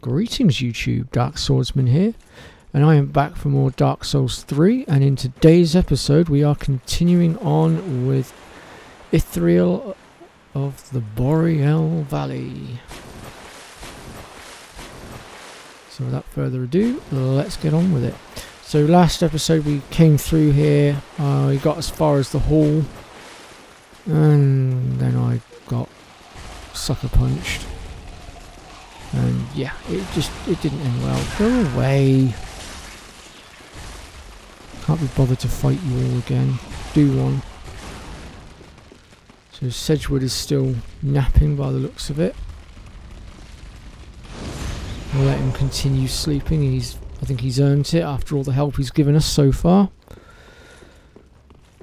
Greetings YouTube, Dark Swordsman here, and I am back for more Dark Souls 3, and in today's episode we are continuing on with Ithriel of the Boreal Valley. So without further ado, let's get on with it. So last episode we came through here, we got as far as the hall, and then I got sucker punched. And yeah, it didn't end well. Go away. Can't be bothered to fight you all again. Do one. So Sedgewood is still napping by the looks of it. We'll let him continue sleeping. I think he's earned it after all the help he's given us so far.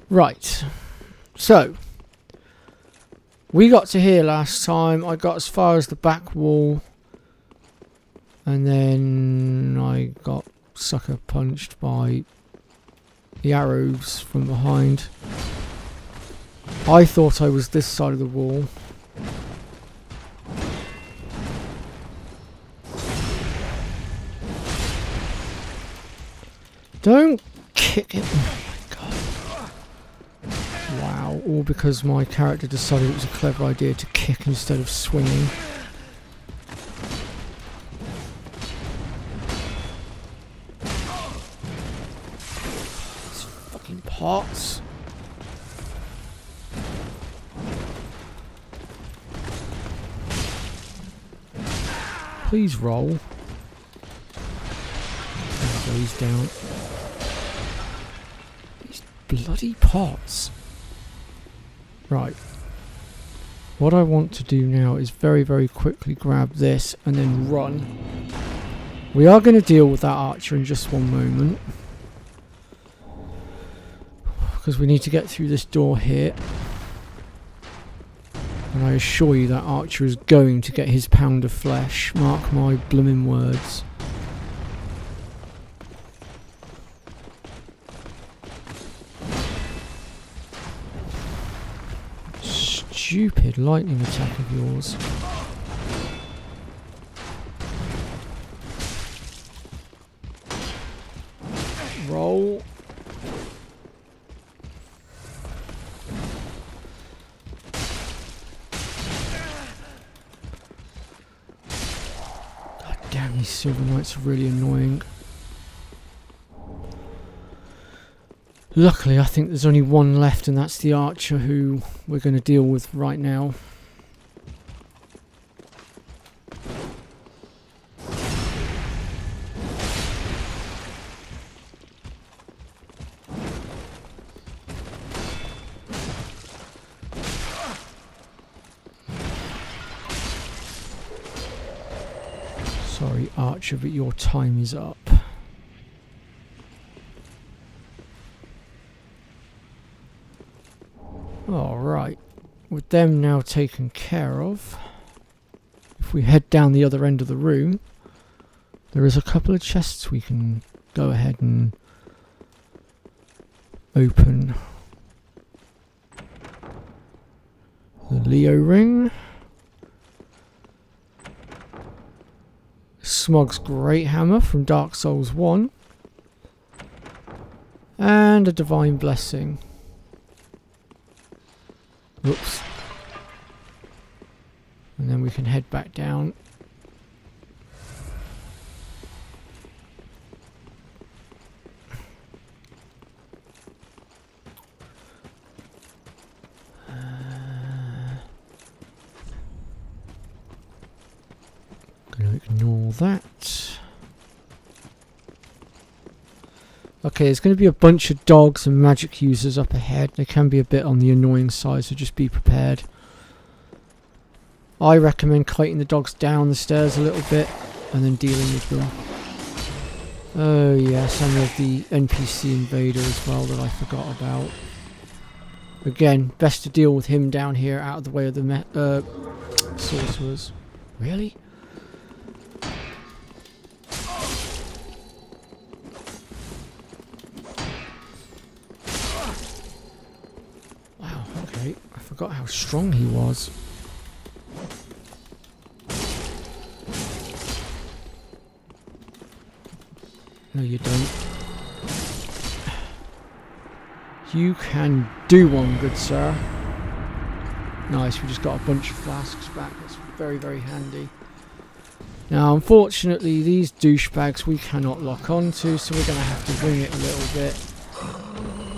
Right. So we got to here last time. I got as far as the back wall. And then I got sucker punched by the arrows from behind. I thought I was this side of the wall. Don't kick it. Oh my god. Wow. All because my character decided it was a clever idea to kick instead of swinging. Pots. Please roll. There we go, he's down. These bloody pots. Right. What I want to do now is very, very quickly grab this and then run. We are going to deal with that archer in just one moment, because we need to get through this door here. And I assure you that archer is going to get his pound of flesh. Mark my blooming words. Stupid lightning attack of yours. Roll. These Silver Knights are really annoying. Luckily, I think there's only one left, and that's the archer who we're going to deal with right now. Sorry, archer, but your time is up. Alright, with them now taken care of, if we head down the other end of the room, there is a couple of chests we can go ahead and open. The Leo ring. Smog's Great Hammer from Dark Souls 1. And a Divine Blessing. Whoops. And then we can head back down. Gonna ignore that. Okay, there's going to be a bunch of dogs and magic users up ahead. They can be a bit on the annoying side, so just be prepared. I recommend kiting the dogs down the stairs a little bit and then dealing with them. Oh yes, and there's the NPC invader as well that I forgot about. Again, best to deal with him down here out of the way of the sorcerers. Really? Wow, okay. I forgot how strong he was. No, you don't. You can do one, good sir. Nice, we just got a bunch of flasks back. That's very, very handy. Now, unfortunately, these douchebags we cannot lock onto, so we're going to have to wing it a little bit.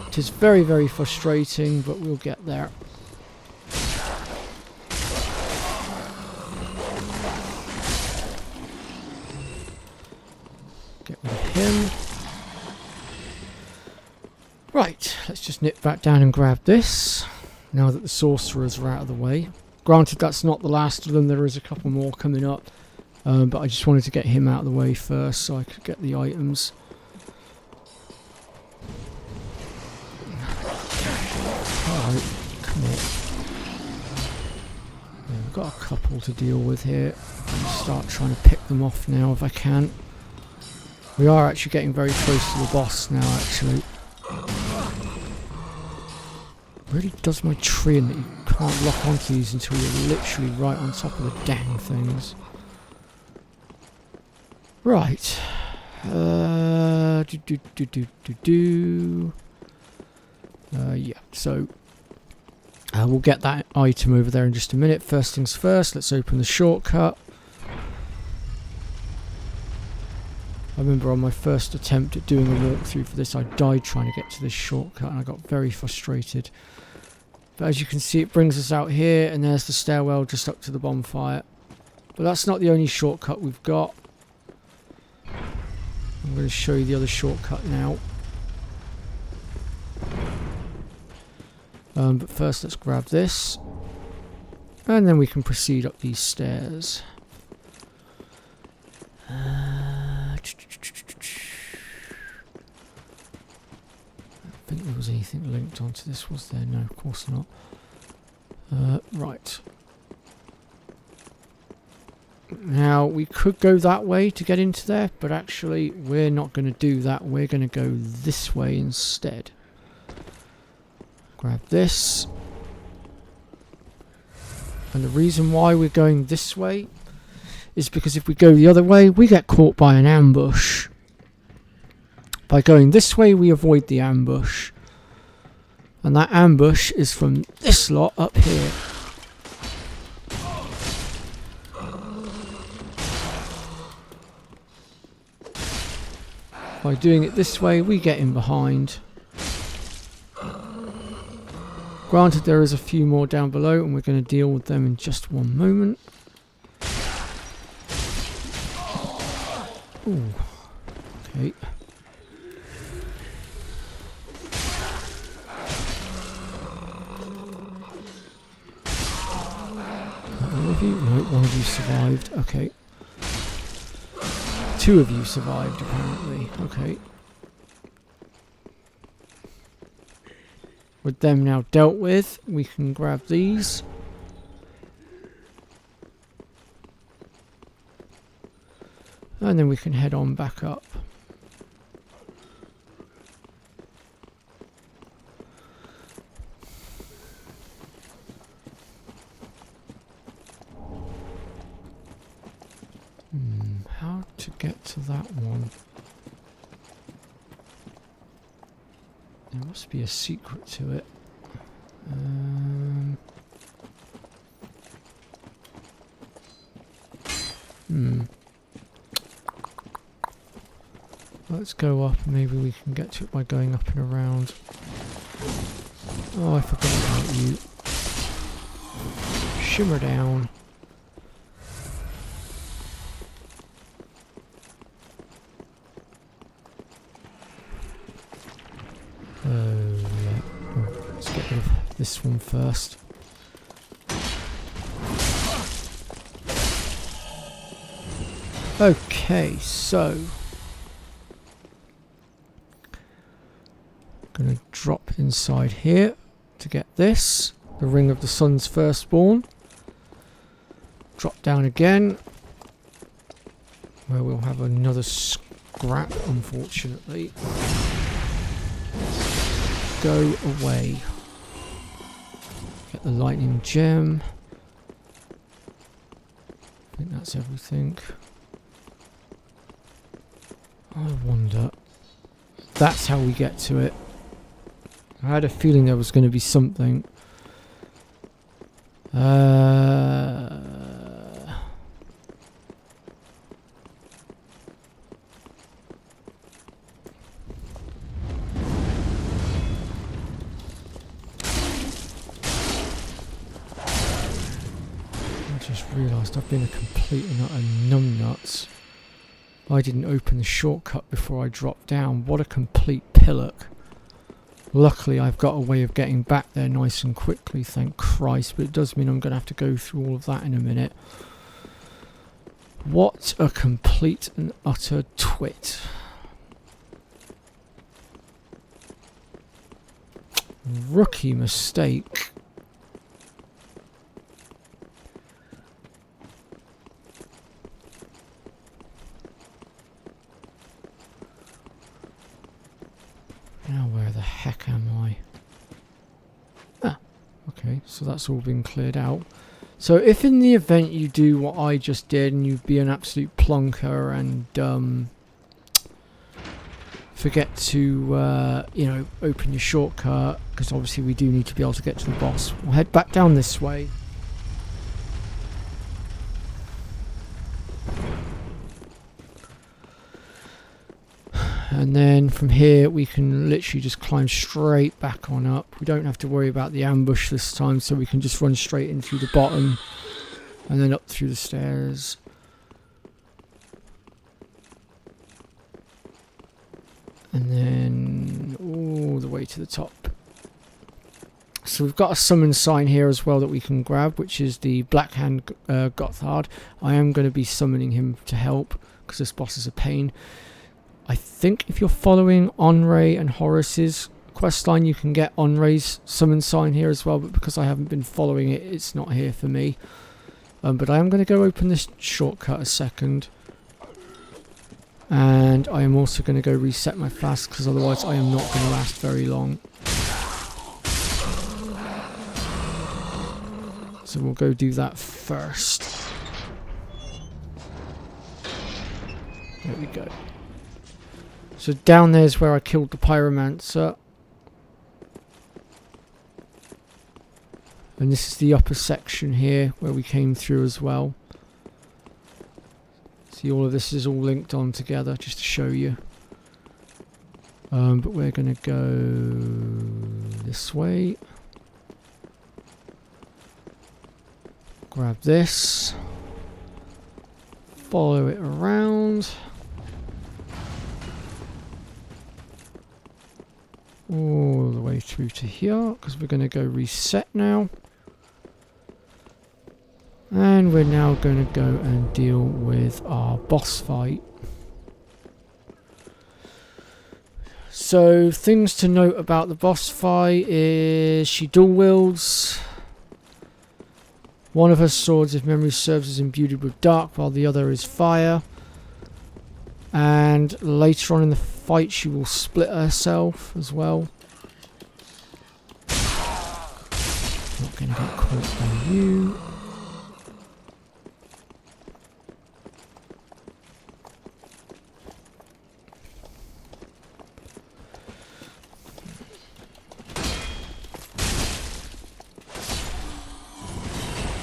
It is very, very frustrating, but we'll get there. Get rid of him. Right, let's just nip back down and grab this, now that the sorcerers are out of the way. Granted, that's not the last of them, there is a couple more coming up. But I just wanted to get him out of the way first so I could get the items. Alright, come on. Yeah, we've got a couple to deal with here. I'll start trying to pick them off now if I can. We are actually getting very close to the boss now, actually. Really does my tree in that you can't lock onto these until you're literally right on top of the dang things. Right. Yeah, so we'll get that item over there in just a minute. First things first, let's open the shortcut. I remember on my first attempt at doing a walkthrough for this, I died trying to get to this shortcut and I got very frustrated. But as you can see, it brings us out here, and there's the stairwell just up to the bonfire. But that's not the only shortcut we've got. I'm going to show you the other shortcut now. But first let's grab this. And then we can proceed up these stairs. I don't think there was anything linked onto this, was there? No, of course not. Right. Now, we could go that way to get into there, but actually we're not going to do that. We're going to go this way instead. Grab this. And the reason why we're going this way is because if we go the other way, we get caught by an ambush. By going this way, we avoid the ambush. And that ambush is from this lot up here. By doing it this way, we get in behind. Granted, there is a few more down below, and we're going to deal with them in just one moment. Ooh. Okay. One of you? No, one of you survived. Okay. Two of you survived, apparently. Okay. With them now dealt with, we can grab these. And then we can head on back up. How to get to that one? There must be a secret to it. Let's go up, maybe we can get to it by going up and around. Oh, I forgot about you. Shimmer down. Let's get rid of this one first. Okay, so gonna drop inside here to get this, the Ring of the Sun's Firstborn. Drop down again, where we'll have another scrap, unfortunately. Go away. Get the lightning gem. I think that's everything. I wonder. That's how we get to it. I had a feeling there was going to be something. Just realised I've been a complete and utter numbnuts. I didn't open the shortcut before I dropped down. What a complete pillock. Luckily I've got a way of getting back there nice and quickly, thank Christ, but it does mean I'm going to have to go through all of that in a minute. What a complete and utter twit. Rookie mistake. Now where the heck am I? Ah, okay, so that's all been cleared out. So if in the event you do what I just did and you be an absolute plonker and forget to, you know, open your shortcut, because obviously we do need to be able to get to the boss, we'll head back down this way. And then from here we can literally just climb straight back on up. We don't have to worry about the ambush this time, so we can just run straight in through the bottom and then up through the stairs. And then all the way to the top. So we've got a summon sign here as well that we can grab, which is the Blackhand Gotthard. I am going to be summoning him to help because this boss is a pain. I think if you're following Onray and Horace's questline, you can get Onray's summon sign here as well, but because I haven't been following it, it's not here for me. But I am going to go open this shortcut a second. And I am also going to go reset my flask, because otherwise I am not going to last very long. So we'll go do that first. There we go. So down there is where I killed the Pyromancer. And this is the upper section here where we came through as well. See, all of this is all linked on together just to show you. But we're going to go this way. Grab this. Follow it around. All the way through to here, because we're going to go reset now. And we're now going to go and deal with our boss fight. So things to note about the boss fight is she dual wields. One of her swords, if memory serves, is imbued with dark, while the other is fire. And later on in the fight she will split herself as well. Not going to get caught by you.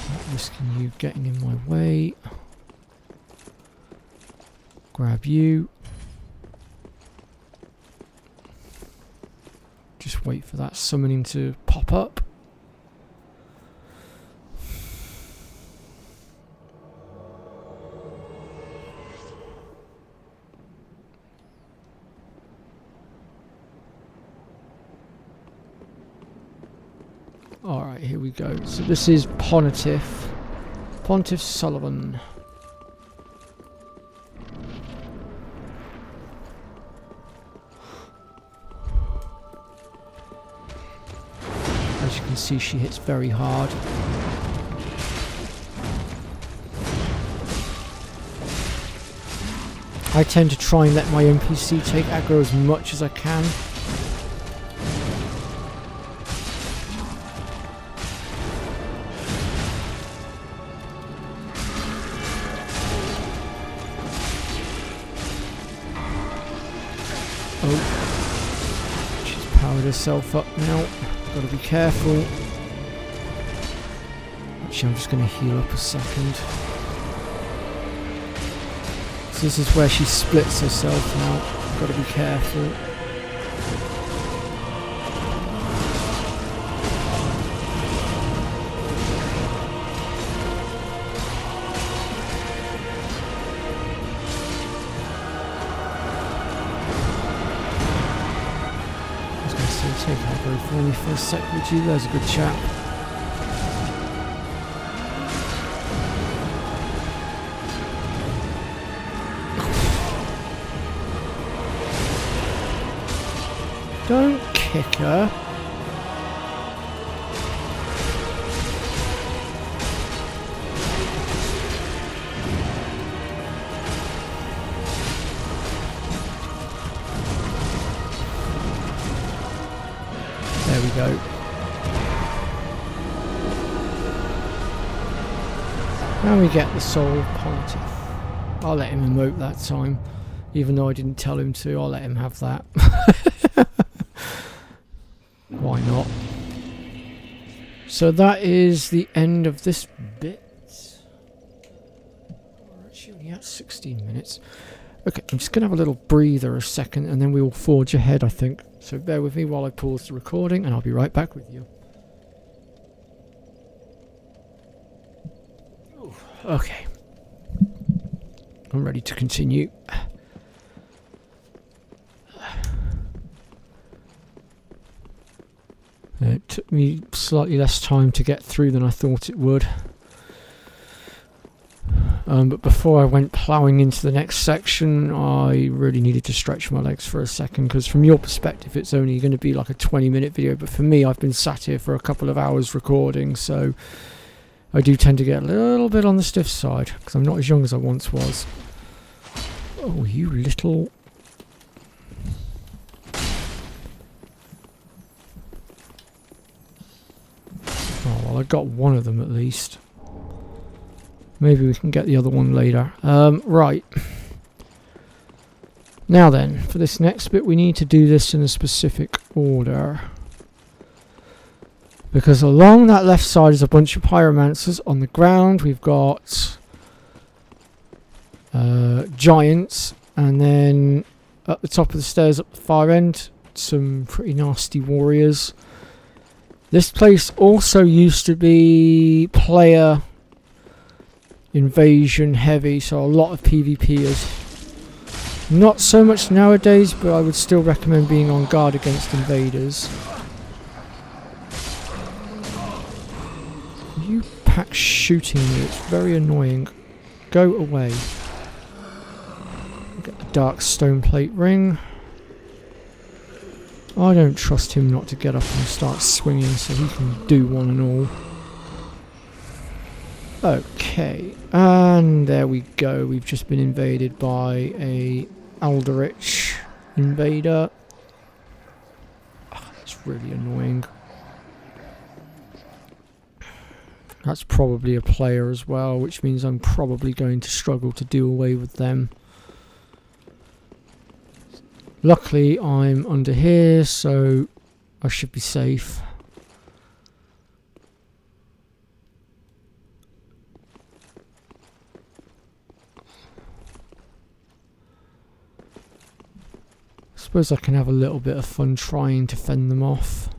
Not risking you getting in my way. Grab you. Just wait for that summoning to pop up. Alright, here we go. So this is Pontiff. Pontiff Sulyvahn. As you can see, she hits very hard. I tend to try and let my NPC take aggro as much as I can. Oh, she's powered herself up now. Gotta be careful. Actually, I'm just gonna heal up a second. So this is where she splits herself now. Gotta be careful. Take over for me for a sec, would you? There's a good chap. Don't kick her. There we go. Now we get the soul of Pontiff. I'll let him emote that time. Even though I didn't tell him to, I'll let him have that. Why not? So that is the end of this bit. We're actually only at 16 minutes. Okay, I'm just going to have a little breather a second and then we will forge ahead, I think. So bear with me while I pause the recording and I'll be right back with you. Ooh, okay. I'm ready to continue. It took me slightly less time to get through than I thought it would. But before I went ploughing into the next section, I really needed to stretch my legs for a second, because from your perspective it's only going to be like a 20-minute video, but for me I've been sat here for a couple of hours recording, so I do tend to get a little bit on the stiff side, because I'm not as young as I once was. Oh, you little... Oh, well, I got one of them at least. Maybe we can get the other one later. Right. Now then, for this next bit we need to do this in a specific order. Because along that left side is a bunch of pyromancers. On the ground we've got giants. And then at the top of the stairs at the far end, some pretty nasty warriors. This place also used to be player invasion heavy, so a lot of PvPers. Not so much nowadays, but I would still recommend being on guard against invaders. You pack shooting me, it's very annoying. Go away. Get the dark stone plate ring. I don't trust him not to get up and start swinging so he can do one and all. Okay, and there we go. We've just been invaded by a Aldrich invader. Oh, that's really annoying. That's probably a player as well, which means I'm probably going to struggle to do away with them. Luckily, I'm under here, so I should be safe. I suppose I can have a little bit of fun trying to fend them off.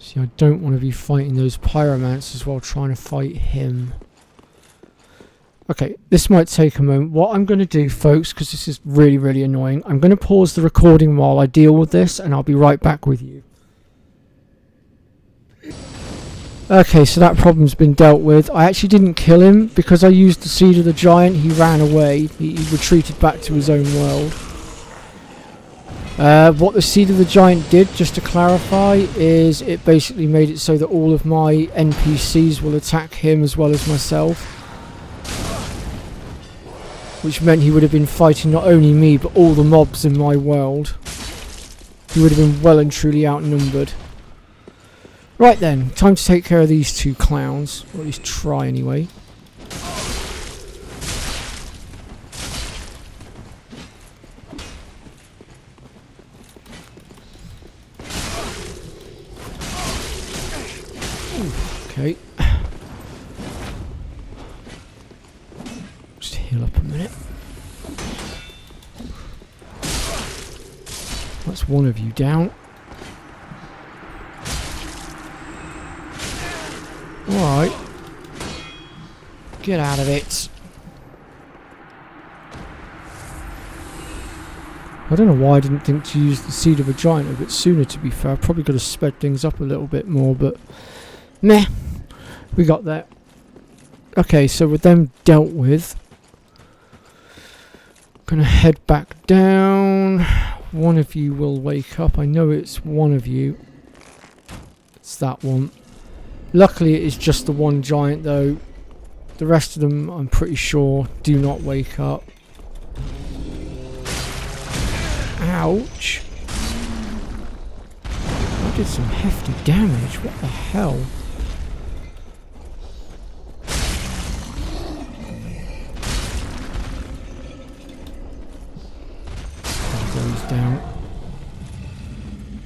See, I don't want to be fighting those pyromancers while trying to fight him. Okay, this might take a moment. What I'm going to do, folks, because this is really, really annoying, I'm going to pause the recording while I deal with this, and I'll be right back with you. Okay, so that problem's been dealt with. I actually didn't kill him. Because I used the Seed of the Giant, he ran away. He retreated back to his own world. What the Seed of the Giant did, just to clarify, is it basically made it so that all of my NPCs will attack him as well as myself. Which meant he would have been fighting not only me, but all the mobs in my world. He would have been well and truly outnumbered. Right then, time to take care of these two clowns. Or at least try anyway. Okay. Just heal up a minute. That's one of you down. Alright. Get out of it. I don't know why I didn't think to use the Seed of a Giant a bit sooner, to be fair. I probably could have sped things up a little bit more, but meh. We got that. Okay, so with them dealt with, gonna head back down. One of you will wake up. I know it's one of you. It's that one. Luckily it is just the one giant though. The rest of them, I'm pretty sure, do not wake up. Ouch. I did some hefty damage. What the hell? Down.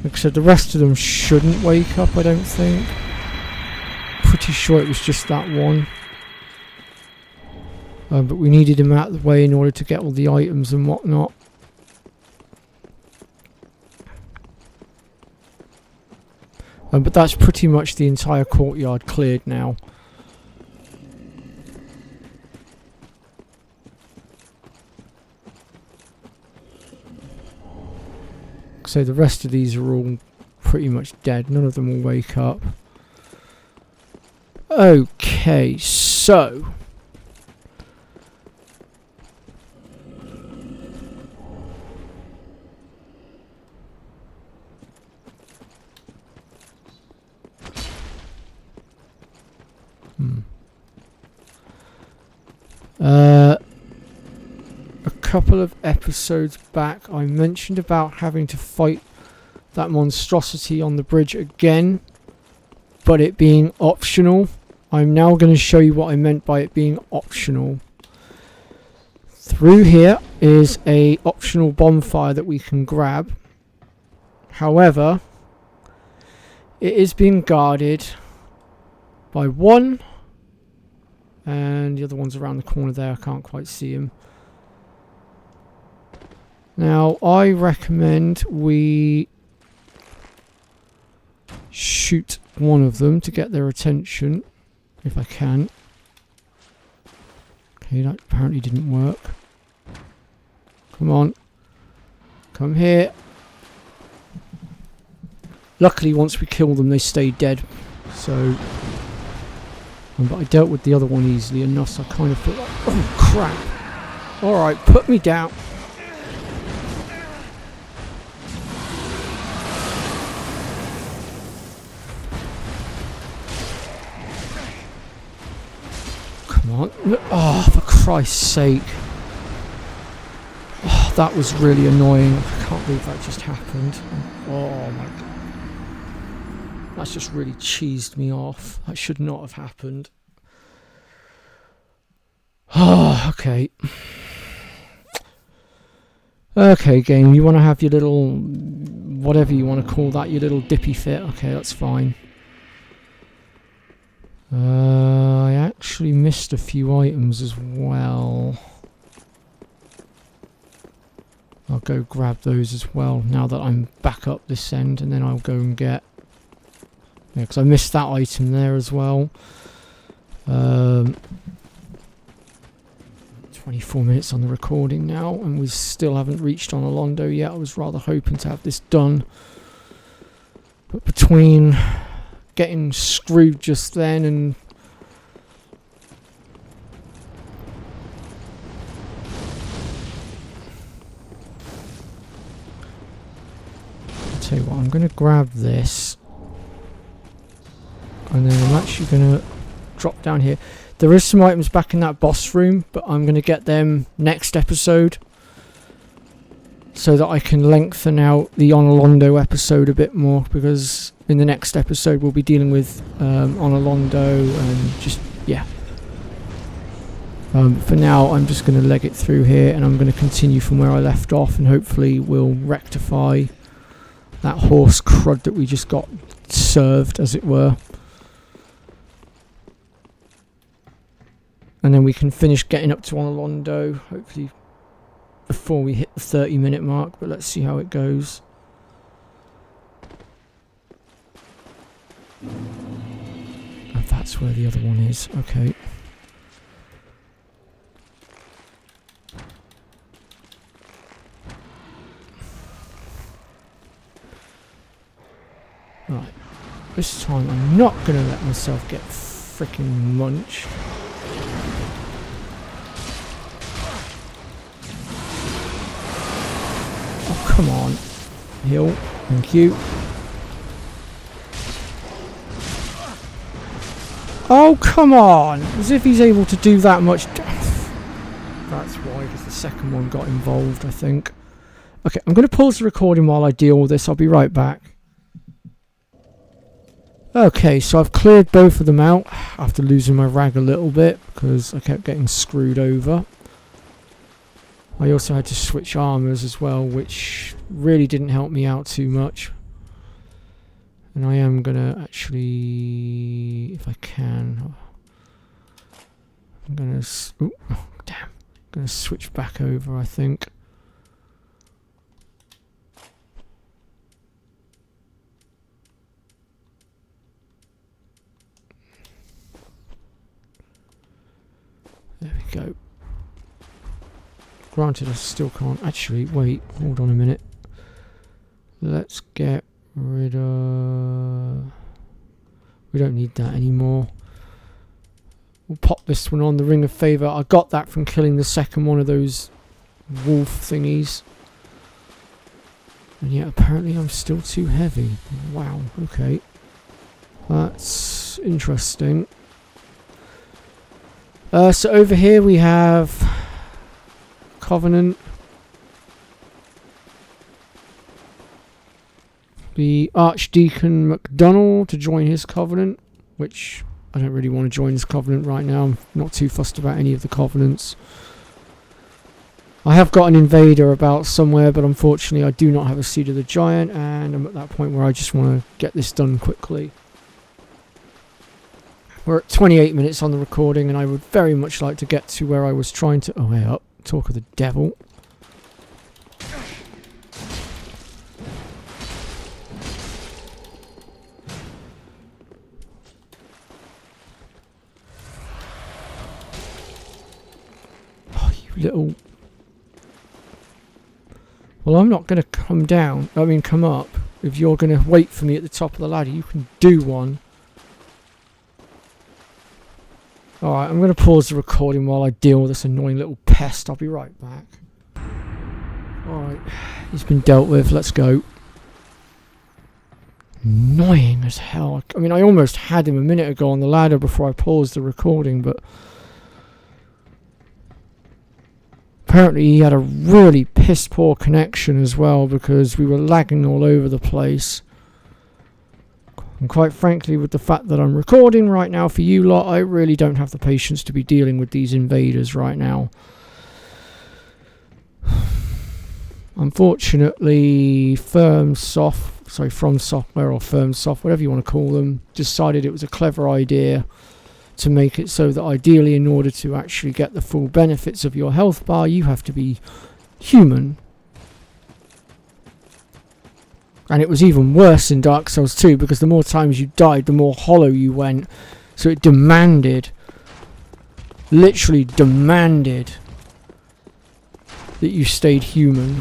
Like I said, the rest of them shouldn't wake up, I don't think. Pretty sure it was just that one. But we needed him out of the way in order to get all the items and whatnot. But that's pretty much the entire courtyard cleared now. So the rest of these are all pretty much dead. None of them will wake up. Okay, so a couple of episodes back I mentioned about having to fight that monstrosity on the bridge again, but it being optional. I'm now going to show you what I meant by it being optional. Through here is a optional bonfire that we can grab. However, it is being guarded by one, and the other one's around the corner there. I can't quite see him. Now, I recommend we shoot one of them to get their attention, if I can. Okay, that apparently didn't work. Come on. Come here. Luckily, once we kill them, they stay dead. So, but I dealt with the other one easily enough, so I kind of feel like, oh crap. Alright, put me down. Oh, for Christ's sake. Oh, that was really annoying. I can't believe that just happened. Oh my god. That's just really cheesed me off. That should not have happened. Oh, okay. Okay, game, you want to have your little, whatever you want to call that, your little dippy fit. Okay, that's fine. I actually missed a few items as well. I'll go grab those as well now that I'm back up this end, and then I'll go and get... Yeah, because I missed that item there as well. 24 minutes on the recording now, and we still haven't reached on Alondo yet. I was rather hoping to have this done. But between getting screwed just then and I'm going to grab this. And then I'm actually going to drop down here. There is some items back in that boss room, but I'm going to get them next episode. So that I can lengthen out the Onolondo episode a bit more. Because in the next episode we'll be dealing with Onolondo and just, yeah. For now, I'm just going to leg it through here, and I'm going to continue from where I left off, and hopefully we'll rectify that horse crud that we just got served, as it were. And then we can finish getting up to Onolondo, hopefully before we hit the 30-minute mark, but let's see how it goes. And that's where the other one is, okay. Right, this time I'm not going to let myself get freaking munched. Oh, come on. Heal, thank you. Oh, come on! As if he's able to do that much death. That's why, because the second one got involved, I think. Okay, I'm going to pause the recording while I deal with this. I'll be right back. Okay, so I've cleared both of them out after losing my rag a little bit because I kept getting screwed over. I also had to switch armors as well, which really didn't help me out too much. And I am gonna actually, if I can, I'm gonna, oh damn, I'm gonna switch back over, I think. There we go. Granted, I still can't actually wait. Hold on a minute. Let's get rid of. We don't need that anymore. We'll pop this one on, the Ring of Favour. I got that from killing the second one of those wolf thingies. And yet apparently I'm still too heavy. Wow, okay. That's interesting. So over here we have Covenant. The Archdeacon MacDonald to join his Covenant, which I don't really want to join his Covenant right now. I'm not too fussed about any of the Covenants. I have got an Invader about somewhere, but unfortunately I do not have a Seed of the Giant, and I'm at that point where I just want to get this done quickly. We're at 28 minutes on the recording, and I would very much like to get to where I was trying to... Oh, hey up. Talk of the devil. Oh, you little... Well, I'm not going to come down. I mean, come up. If you're going to wait for me at the top of the ladder, you can do one. Alright, I'm going to pause the recording while I deal with this annoying little pest. I'll be right back. Alright, he's been dealt with. Let's go. Annoying as hell. I mean, I almost had him a minute ago on the ladder before I paused the recording, but... Apparently he had a really piss poor connection as well because we were lagging all over the place. And quite frankly, with the fact that I'm recording right now for you lot, I really don't have the patience to be dealing with these invaders right now. Unfortunately, From Software or Firm Software, whatever you want to call them, decided it was a clever idea to make it so that ideally, in order to actually get the full benefits of your health bar, you have to be human. And it was even worse in Dark Souls 2 because the more times you died, the more hollow you went. So it demanded, literally demanded, that you stayed human.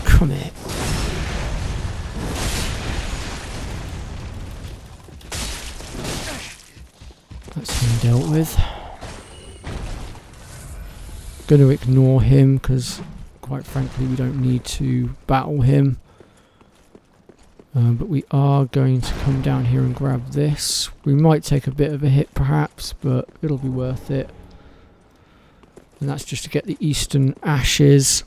Come here. That's been dealt with. Going to ignore him because quite frankly we don't need to battle him. But we are going to come down here and grab this. We might take a bit of a hit perhaps, but it'll be worth it. And that's just to get the Eastern Ashes.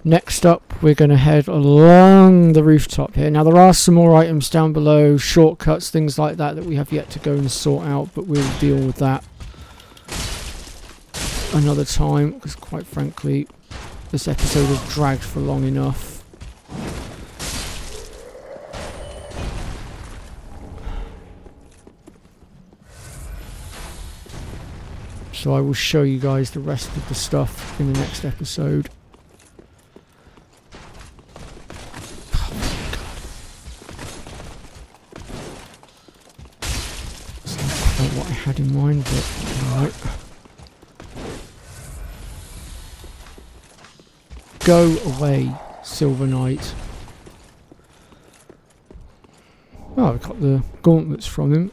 Next up, we're going to head along the rooftop here. Now, there are some more items down below, shortcuts, things like that we have yet to go and sort out, but we'll deal with that another time, because quite frankly, this episode has dragged for long enough. So I will show you guys the rest of the stuff in the next episode. What I had in mind, but alright. Go away, Silver Knight. Oh, I got the gauntlets from him.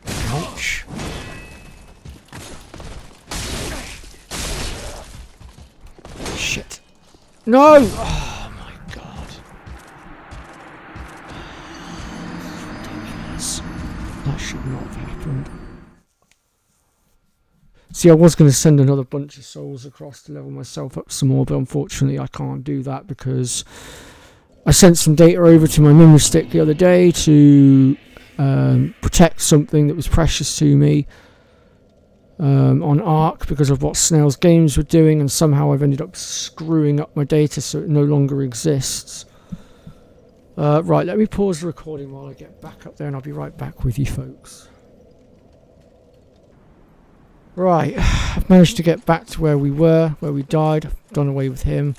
Ouch. Shit. No! Oh my god. Ridiculous. That should not have happened. See, I was going to send another bunch of souls across to level myself up some more, but unfortunately I can't do that because I sent some data over to my memory stick the other day to protect something that was precious to me on Ark because of what Snail's Games were doing, and somehow I've ended up screwing up my data so it no longer exists. Right, let me pause the recording while I get back up there and I'll be right back with you folks. Right, I've managed to get back to where we were, where we died. I've done away with him.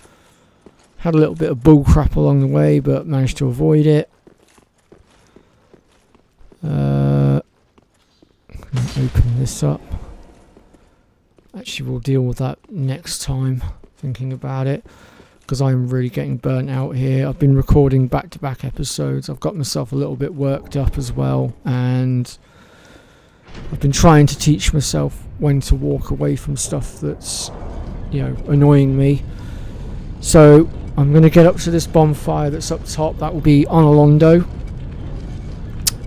Had a little bit of bullcrap along the way, but managed to avoid it. Open this up. Actually, we'll deal with that next time, thinking about it, because I'm really getting burnt out here. I've been recording back-to-back episodes. I've got myself a little bit worked up as well, and I've been trying to teach myself when to walk away from stuff that's, you know, annoying me. So I'm going to get up to this bonfire that's up top. That will be Onolondo,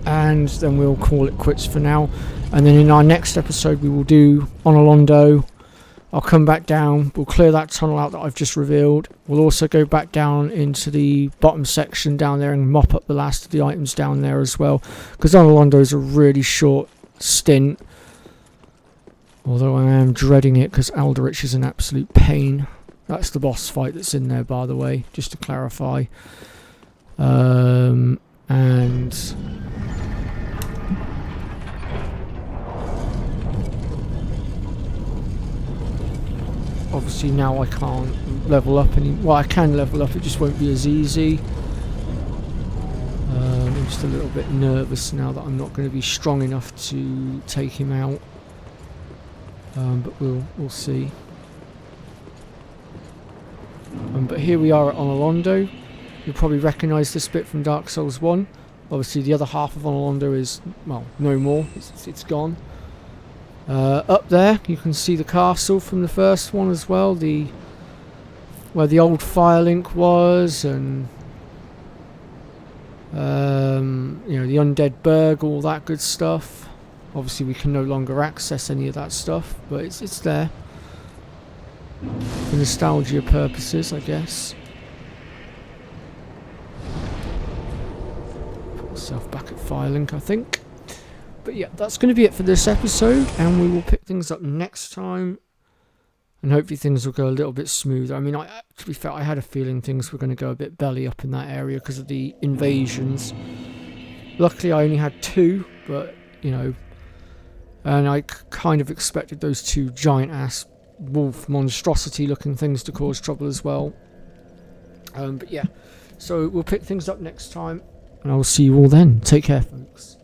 and then we'll call it quits for now. And then in our next episode we will do Onolondo. I'll come back down, we'll clear that tunnel out that I've just revealed. We'll also go back down into the bottom section down there and mop up the last of the items down there as well, because Onolondo is a really short stint, although I am dreading it because Aldrich is an absolute pain. That's the boss fight that's in there, by the way, just to clarify. And obviously now I can't level up any. Well, I can level up, it just won't be as easy. I'm just a little bit nervous now that I'm not going to be strong enough to take him out. But we'll see. But here we are at Onolondo. You'll probably recognise this bit from Dark Souls 1. Obviously the other half of Onolondo is, well, no more. It's gone. Up there you can see the castle from the first one as well, where the old Firelink was, and you know, the Undead Burg, all that good stuff. Obviously we can no longer access any of that stuff, but it's there for nostalgia purposes, I guess. Put myself back at Firelink, I think. But yeah, that's going to be it for this episode, and we will pick things up next time, and hopefully things will go a little bit smoother. I mean, to be fair, I had a feeling things were going to go a bit belly up in that area because of the invasions. Luckily I only had 2, but you know, and I kind of expected those 2 giant ass wolf monstrosity looking things to cause trouble as well. But yeah, so we'll pick things up next time, and I will see you all then. Take care, folks.